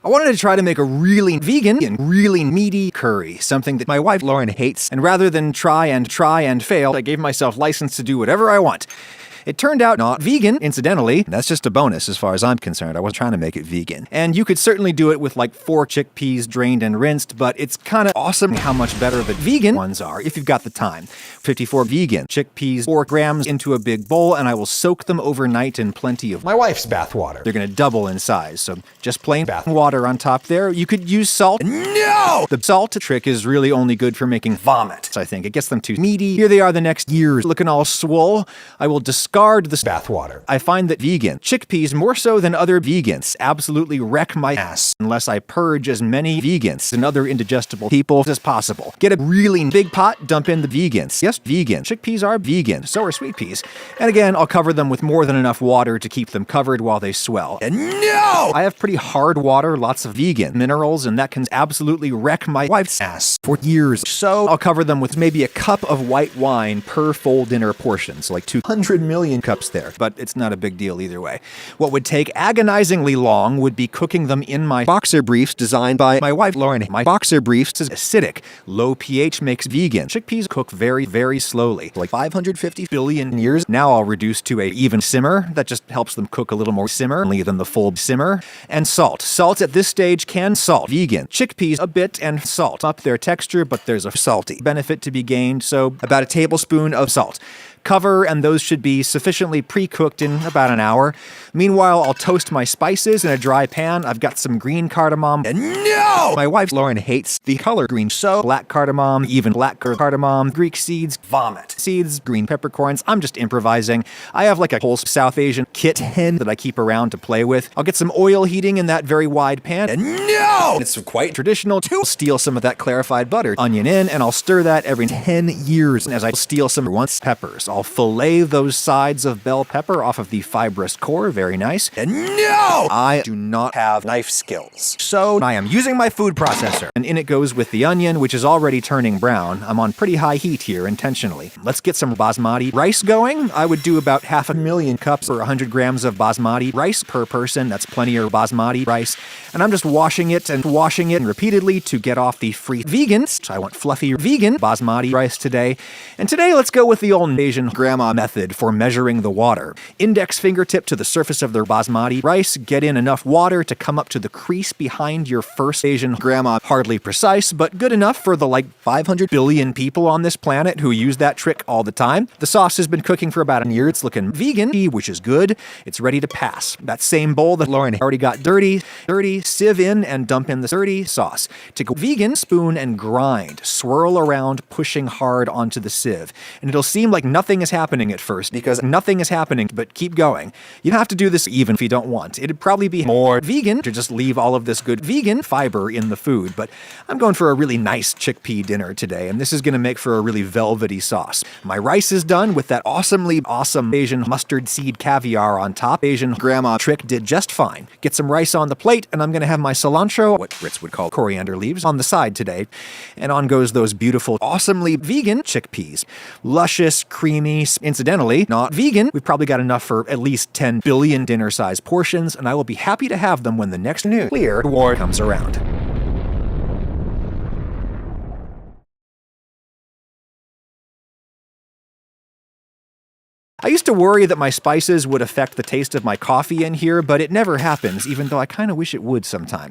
I wanted to try to make a really vegan and really meaty curry, something that my wife Lauren hates, and rather than try and fail, I gave myself license to do whatever I want. It turned out not vegan, incidentally. That's just a bonus as far as I'm concerned. I wasn't trying to make it vegan. And you could certainly do it with like 4 chickpeas drained and rinsed, but it's kind of awesome how much better the vegan ones are if you've got the time. 54 vegan chickpeas, 4 grams into a big bowl, and I will soak them overnight in plenty of my wife's bath water. They're going to double in size, so just plain bath water on top there. You could use salt. No! The salt trick is really only good for making vomit, I think. It gets them too meaty. Here they are the next year, looking all swole. I will discard the bath water. I find that vegan chickpeas, more so than other vegans, absolutely wreck my ass unless I purge as many vegans and other indigestible people as possible. Get a really big pot, dump in the vegans. Yes, vegan. Chickpeas are vegan. So are sweet peas. And again, I'll cover them with more than enough water to keep them covered while they swell. And no! I have pretty hard water, lots of vegan minerals, and that can absolutely wreck my wife's ass for years. So I'll cover them with maybe a cup of white wine per full dinner portion. So like 200 million cups there, but it's not a big deal either way. What would take agonizingly long would be cooking them in my boxer briefs designed by my wife Lauren. My boxer briefs is acidic. Low pH makes vegan. Chickpeas cook very, very slowly, like 550 billion years. Now I'll reduce to a even simmer. That just helps them cook a little more simmer than the full simmer. And salt. Salt at this stage can salt. Vegan. Chickpeas a bit and salt. Up their texture, but there's a salty benefit to be gained, so about a tablespoon of salt. Cover, and those should be sufficiently pre-cooked in about an hour. Meanwhile, I'll toast my spices in a dry pan. I've got some green cardamom. And no! My wife Lauren hates the color green, so black cardamom, even black cardamom, Greek seeds, vomit. Seeds, green peppercorns. I'm just improvising. I have like a whole South Asian kit hen that I keep around to play with. I'll get some oil heating in that very wide pan. And no! It's quite traditional to steal some of that clarified butter. Onion in, and I'll stir that every 10 years as I steal some once peppers. I'll fillet those sides of bell pepper off of the fibrous core. Very nice. And no! I do not have knife skills. So I am using my food processor. And in it goes with the onion, which is already turning brown. I'm on pretty high heat here intentionally. Let's get some basmati rice going. I would do about 500,000 cups or 100 grams of basmati rice per person. That's plenty of basmati rice. And I'm just washing it repeatedly to get off the free vegans. I want fluffy vegan basmati rice today. And today let's go with the old Asian grandma method for measuring the water. Index fingertip to the surface of their basmati rice, get in enough water to come up to the crease behind your first Asian grandma. Hardly precise, but good enough for the like 500 billion people on this planet who use that trick all the time. The sauce has been cooking for about a year. It's looking vegan, which is good. It's ready to pass. That same bowl that Lauren already got dirty, sieve in and dump in the dirty sauce. Take a vegan spoon and grind. Swirl around, pushing hard onto the sieve. And it'll seem like nothing is happening at first, because nothing is happening, but keep going. You don't have to do this even if you don't want. It'd probably be more vegan to just leave all of this good vegan fiber in the food, but I'm going for a really nice chickpea dinner today, and this is going to make for a really velvety sauce. My rice is done with that awesome Asian mustard seed caviar on top. Asian grandma trick did just fine. Get some rice on the plate, and I'm going to have my cilantro, what Brits would call coriander leaves, on the side today. And on goes those beautiful, awesomely vegan chickpeas. Luscious, creamy, incidentally, not vegan. We've probably got enough for at least 10 billion dinner-sized portions, and I will be happy to have them when the next new clear war comes around. I used to worry that my spices would affect the taste of my coffee in here, but it never happens, even though I kind of wish it would sometimes.